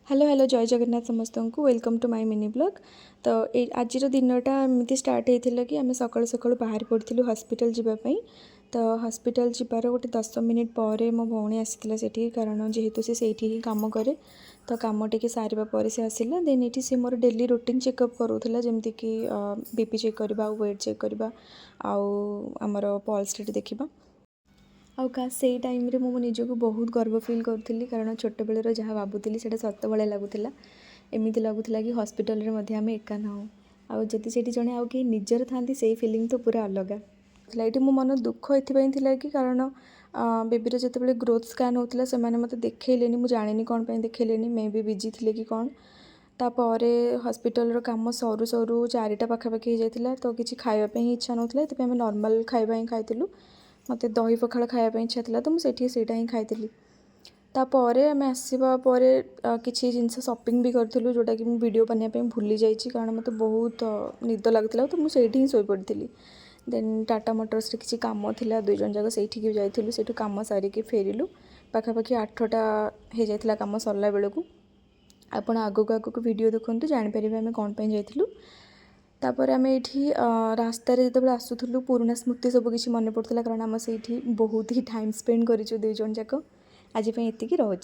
Hello hello जय जगन्नाथ समस्त को welcome to my mini blog. तो आज दिनटा एमती स्टार्ट होता कि आम सकाळु सकाळु बाहर पड़ू हॉस्पिटल जावाई। तो हॉस्पिटल जीवार गोटे 10 मिनिट पर मो भौणी आसी सेठी कारण जेहेतु से ही काम करे। तो कम टे सारा पर से आसला देन ये सी मोर डेली रूटीन चेकअप करूला जमती कि बीपी चेक करवा वेट चेक करवा आमर पल्स रेट देखा आउ का से टाइम रे मो निजको बहुत गर्व फिल करूली कारण छोट बेलर जहाँ भावुली से सत भाया लगुला। एमती लगुला कि हॉस्पिटल रे आम एका ना आदि से जड़े आउ कि निजर था से फिलिंग तो पूरा अलग ये मो मन दुख ये कि कारण बेबीर जो ग्रोथ स्कान होता से मत देखले मुझे जानी कौन देखले मे भी बिजी थे कि कौन तापर हॉस्पिटल काम सरू सरू 4टा पाखापाखि हो जाता। तो किसी खावाई इच्छा नाला ये आम नॉर्मल खाଇବା ही खाइलु मत दही पखाड़ खायापी इच्छा था तो मुझे ही खाई तापर आम आसवा किसी जिनस सपिंग भी करूँ जोटा कि वीडियो बनाने भूली जाइए कारण मत बहुत निद लगुला तो मुझे ही शोपड़ी। देन टाटा मोटर्स किसी काम था 2 जन जाक से जाइलु से कम सारिकी फेरिलु पाखापाखि 8टा हो जाता कम सरला बेलू आपण आगक आगक वीडियो देखु जापर आम कौन जाइलु। तापर आम ये रास्तार जो आसूलु पुराणा स्मृति सबकि मन पड़ता कारण आम से बहुत ही टाइम स्पेंड करूँ 2 जन जाक आज ये रोचे।